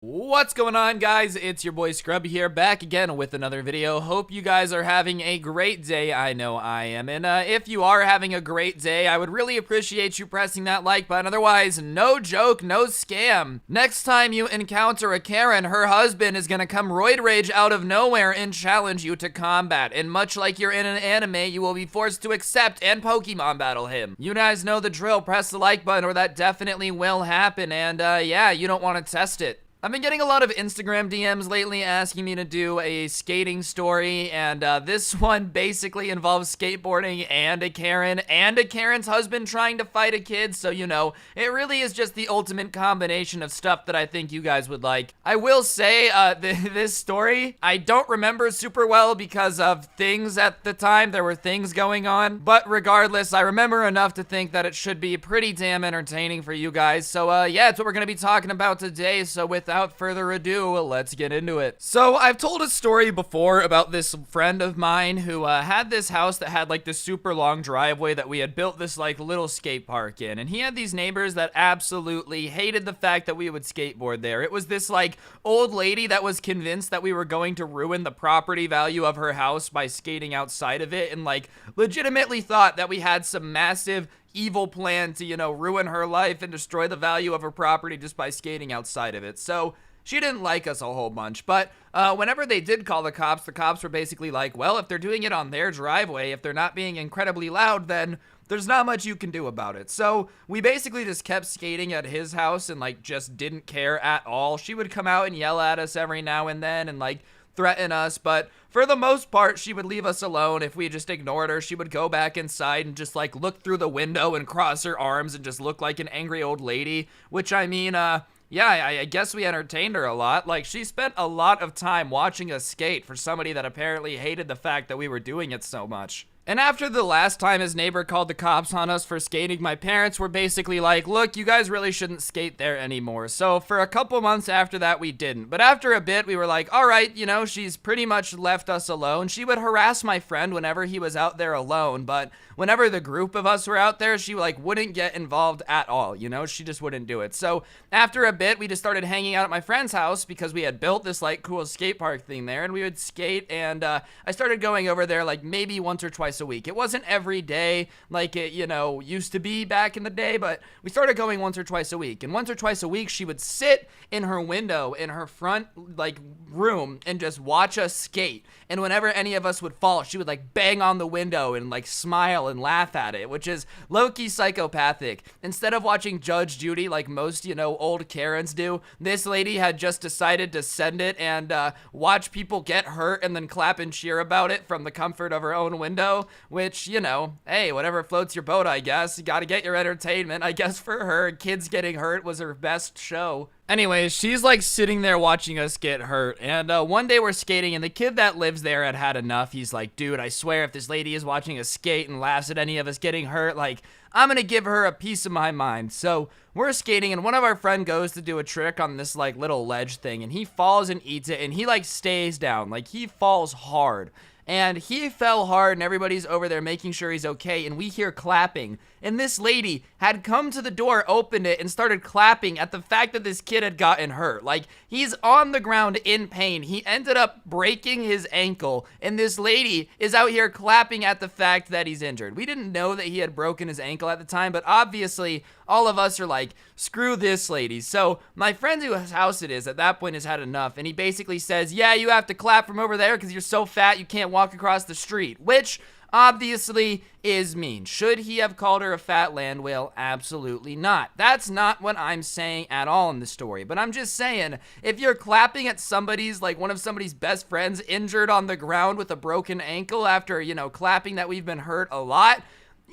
What's going on, guys? It's your boy Scrub here, back again with another video. Hope you guys are having a great day. I know I am. And if you are having a great day, I would really appreciate you pressing that like button. Otherwise, no joke, no scam. Next time you encounter a Karen, her husband is gonna come roid rage out of nowhere and challenge you to combat. And much like you're in an anime, you will be forced to accept and Pokemon battle him. You guys know the drill. Press the like button or that definitely will happen. And yeah, you don't want to test it. I've been getting a lot of Instagram DMs lately asking me to do a skating story, and this one basically involves skateboarding and a Karen's husband trying to fight a kid, so you know, it really is just the ultimate combination of stuff that I think you guys would like. I will say, this story, I don't remember super well because of things at the time. There were things going on, but regardless, I remember enough to think that it should be pretty damn entertaining for you guys, so yeah, it's what we're gonna be talking about today, so without further ado, let's get into it. So I've told a story before about this friend of mine who had this house that had like this super long driveway that we had built this like little skate park in, and he had these neighbors that absolutely hated the fact that we would skateboard there. It was this like old lady that was convinced that we were going to ruin the property value of her house by skating outside of it, and like legitimately thought that we had some massive evil plan to, you know, ruin her life and destroy the value of her property just by skating outside of it. So she didn't like us a whole bunch, but whenever they did call the cops were basically like, well, if they're doing it on their driveway, if they're not being incredibly loud, then there's not much you can do about it. So we basically just kept skating at his house and like just didn't care at all. She would come out and yell at us every now and then and like threaten us, but for the most part, she would leave us alone. If we just ignored her, she would go back inside and just like look through the window and cross her arms and just look like an angry old lady, which I mean, yeah, I guess we entertained her a lot. Like, she spent a lot of time watching us skate for somebody that apparently hated the fact that we were doing it so much. And after the last time his neighbor called the cops on us for skating, my parents were basically like, look, you guys really shouldn't skate there anymore. So for a couple months after that, we didn't. But after a bit, we were like, all right, you know, she's pretty much left us alone. She would harass my friend whenever he was out there alone, but whenever the group of us were out there, she like wouldn't get involved at all, you know, she just wouldn't do it. So after a bit, we just started hanging out at my friend's house because we had built this like cool skate park thing there, and we would skate, and I started going over there like maybe once or twice a week. It wasn't every day like it, you know, used to be back in the day, but we started going once or twice a week. And once or twice a week, she would sit in her window in her front like room and just watch us skate. And whenever any of us would fall, she would like bang on the window and like smile and laugh at it, which is low-key psychopathic. Instead of watching Judge Judy like most, you know, old Karens do, this lady had just decided to send it and watch people get hurt and then clap and cheer about it from the comfort of her own window, which, you know, hey, whatever floats your boat, I guess. You gotta get your entertainment. I guess for her, kids getting hurt was her best show. Anyways, she's like sitting there watching us get hurt, and one day we're skating, and the kid that lives there had had enough. He's like, dude, I swear if this lady is watching us skate and laughs at any of us getting hurt, like, I'm gonna give her a piece of my mind. So we're skating, and one of our friend goes to do a trick on this like little ledge thing, and he falls and eats it, and he like stays down, like he falls hard. And he fell hard, and everybody's over there making sure he's okay, and we hear clapping. And this lady had come to the door, opened it, and started clapping at the fact that this kid had gotten hurt. Like, he's on the ground in pain. He ended up breaking his ankle, and this lady is out here clapping at the fact that he's injured. We didn't know that he had broken his ankle at the time, but obviously, all of us are like, screw this lady. So my friend whose house it is at that point has had enough, and he basically says, yeah, you have to clap from over there because you're so fat you can't walk across the street, which obviously is mean. Should he have called her a fat land whale? Absolutely not. That's not what I'm saying at all in the story, but I'm just saying, if you're clapping at somebody's, like one of somebody's best friends injured on the ground with a broken ankle after, you know, clapping that we've been hurt a lot,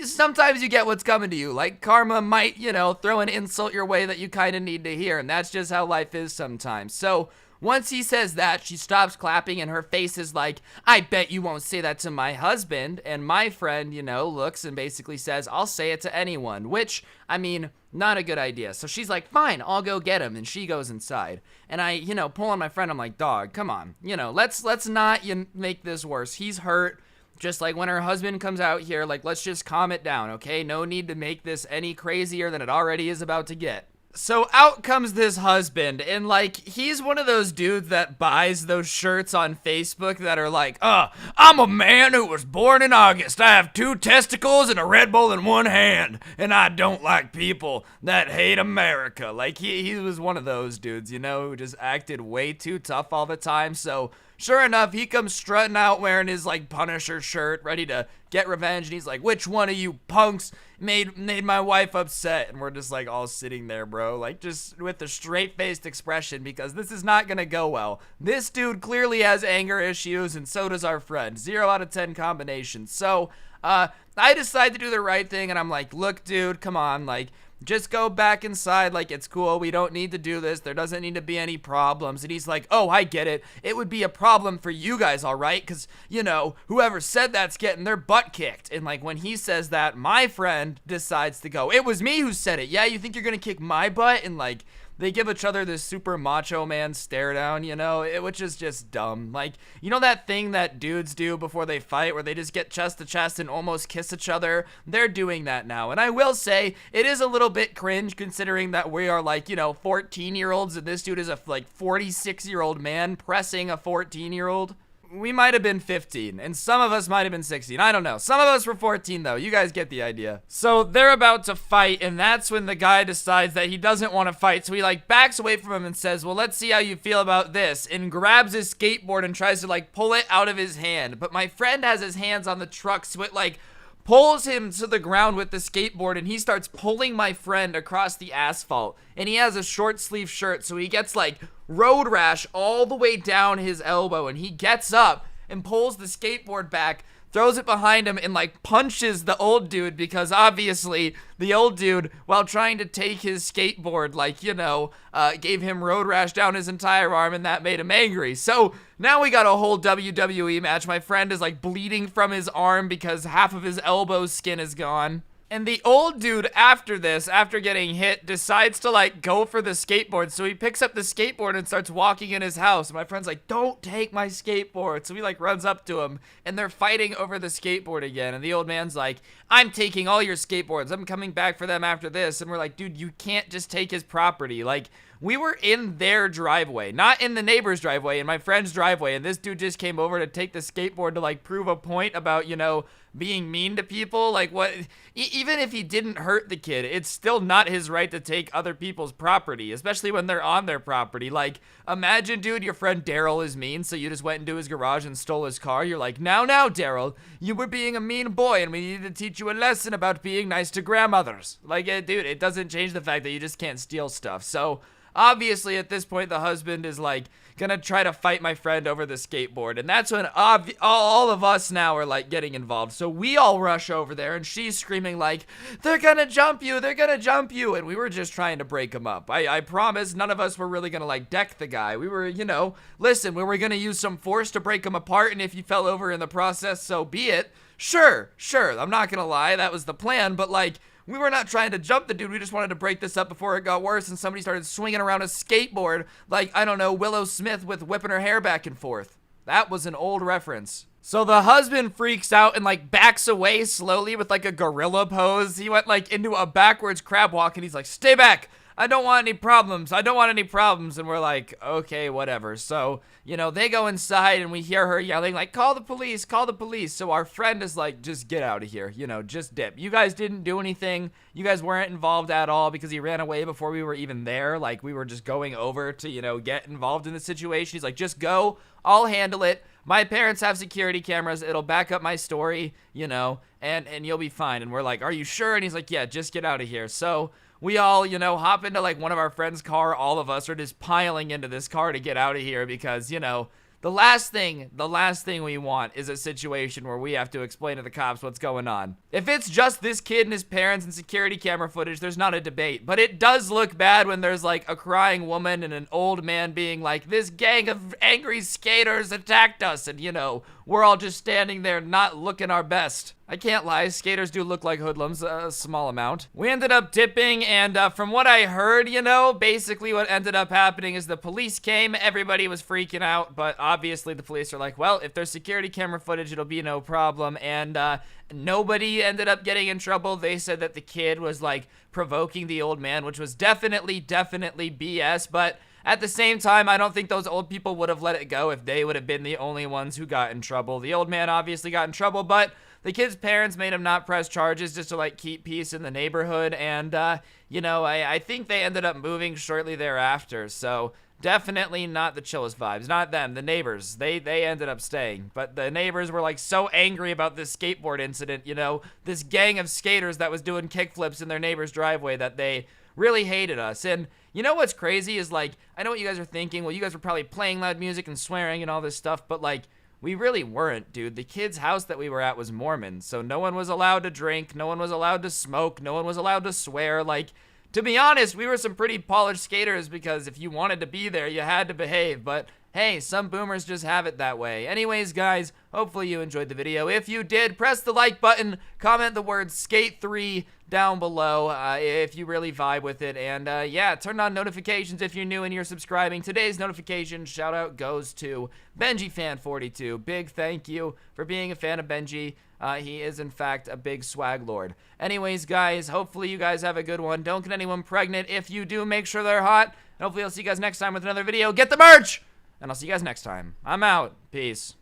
sometimes you get what's coming to you. Like, karma might, you know, throw an insult your way that you kind of need to hear, and that's just how life is sometimes. So once he says that, she stops clapping, and her face is like, I bet you won't say that to my husband. And my friend, you know, looks and basically says, I'll say it to anyone, which, I mean, not a good idea. So she's like, fine, I'll go get him. And she goes inside. And I, you know, pull on my friend. I'm like, dog, come on. You know, let's not make this worse. He's hurt. Just like when her husband comes out here, like, let's just calm it down, okay? No need to make this any crazier than it already is about to get. So out comes this husband, and like, he's one of those dudes that buys those shirts on Facebook that are like, I'm a man who was born in August. I have 2 testicles and a Red Bull in one hand, and I don't like people that hate America. Like, he was one of those dudes, you know, who just acted way too tough all the time. So sure enough, he comes strutting out wearing his like Punisher shirt, ready to get revenge, and he's like, which one of you punks made my wife upset? And we're just like all sitting there, bro, like just with a straight-faced expression, because this is not gonna go well. This dude clearly has anger issues, and so does our friend. 0 out of 10 combination. So I decide to do the right thing, and I'm like, look, dude, come on, like, just go back inside, like, it's cool, we don't need to do this, there doesn't need to be any problems. And he's like, oh, I get it, it would be a problem for you guys, all right, because, you know, whoever said that's getting their butt kicked. And like, when he says that, my friend decides to go, it was me who said it. Yeah, you think you're gonna kick my butt? And like, they give each other this super macho man stare down, you know, which is just dumb. Like, you know that thing that dudes do before they fight where they just get chest to chest and almost kiss each other? They're doing that now. And I will say, it is a little bit cringe considering that we are like, you know, 14-year-olds, and this dude is a like 46-year-old man pressing a 14-year-old. We might have been 15, and some of us might have been 16. I don't know. Some of us were 14, though. You guys get the idea. So they're about to fight, and that's when the guy decides that he doesn't want to fight. So he, like, backs away from him and says, well, let's see how you feel about this, and grabs his skateboard and tries to, like, pull it out of his hand. But my friend has his hands on the truck, so it, like, pulls him to the ground with the skateboard, and he starts pulling my friend across the asphalt. And he has a short sleeve shirt, so he gets like road rash all the way down his elbow, and he gets up and pulls the skateboard back, throws it behind him, and like punches the old dude, because obviously the old dude, while trying to take his skateboard, like, you know, gave him road rash down his entire arm, and that made him angry. So now we got a whole WWE match. My friend is like bleeding from his arm because half of his elbow skin is gone. And the old dude, after this, after getting hit, decides to like go for the skateboard. So he picks up the skateboard and starts walking in his house. And my friend's like, don't take my skateboard. So he like runs up to him, and they're fighting over the skateboard again. And the old man's like, I'm taking all your skateboards. I'm coming back for them after this. And we're like, dude, you can't just take his property. Like, we were in their driveway, not in the neighbor's driveway, in my friend's driveway, and this dude just came over to take the skateboard to, like, prove a point about, you know, being mean to people. Like, what? Even if he didn't hurt the kid, it's still not his right to take other people's property, especially when they're on their property. Like, imagine, dude, your friend Daryl is mean, so you just went into his garage and stole his car. You're like, now, Daryl, you were being a mean boy, and we need to teach you a lesson about being nice to grandmothers. Like, dude, it doesn't change the fact that you just can't steal stuff. So obviously, at this point, the husband is like gonna try to fight my friend over the skateboard, and that's when all of us now are like getting involved. So we all rush over there, and she's screaming like, they're gonna jump you, and we were just trying to break him up. I promise none of us were really gonna like deck the guy. We were, you know, listen, we were gonna use some force to break him apart, and if you fell over in the process, so be it. Sure, I'm not gonna lie, that was the plan, but like, we were not trying to jump the dude, we just wanted to break this up before it got worse and somebody started swinging around a skateboard like, I don't know, Willow Smith with whipping her hair back and forth. That was an old reference. So the husband freaks out and like backs away slowly with like a gorilla pose. He went like into a backwards crab walk, and he's like, stay back! I don't want any problems. And we're like, okay, whatever. So, you know, they go inside, and we hear her yelling like, call the police. So our friend is like, just get out of here, you know, just dip. You guys didn't do anything. You guys weren't involved at all, because he ran away before we were even there. Like, we were just going over to, you know, get involved in the situation. He's like, just go, I'll handle it. My parents have security cameras. It'll back up my story, you know, and you'll be fine. And we're like, are you sure? And he's like, yeah, just get out of here. So we all, you know, hop into like one of our friends' car. All of us are just piling into this car to get out of here, because, you know, the last thing we want is a situation where we have to explain to the cops what's going on. If it's just this kid and his parents and security camera footage, there's not a debate. But it does look bad when there's like a crying woman and an old man being like, this gang of angry skaters attacked us, and, you know, we're all just standing there not looking our best. I can't lie, skaters do look like hoodlums, a small amount. We ended up dipping, and from what I heard, you know, basically what ended up happening is the police came, everybody was freaking out, but obviously the police are like, well, if there's security camera footage, it'll be no problem, and nobody ended up getting in trouble. They said that the kid was, like, provoking the old man, which was definitely BS, but at the same time, I don't think those old people would have let it go if they would have been the only ones who got in trouble. The old man obviously got in trouble, but the kid's parents made him not press charges just to, like, keep peace in the neighborhood, and, you know, I think they ended up moving shortly thereafter, so definitely not the chillest vibes. Not them, the neighbors. They ended up staying, but the neighbors were, like, so angry about this skateboard incident, you know, this gang of skaters that was doing kickflips in their neighbor's driveway that they really hated us. And you know what's crazy is, like, I know what you guys are thinking. Well, you guys were probably playing loud music and swearing and all this stuff, but, like, we really weren't, dude. The kid's house that we were at was Mormon, so no one was allowed to drink, no one was allowed to smoke, no one was allowed to swear. Like, to be honest, we were some pretty polished skaters because if you wanted to be there, you had to behave, but hey, some boomers just have it that way. Anyways, guys, hopefully you enjoyed the video. If you did, press the like button, comment the word skate3 down below if you really vibe with it, and yeah, turn on notifications if you're new and you're subscribing. Today's notification shout out goes to BenjiFan42. Big thank you for being a fan of Benji. He is in fact a big swag lord. Anyways, guys, hopefully you guys have a good one. Don't get anyone pregnant. If you do, make sure they're hot. And hopefully I'll see you guys next time with another video. Get the merch! And I'll see you guys next time. I'm out. Peace.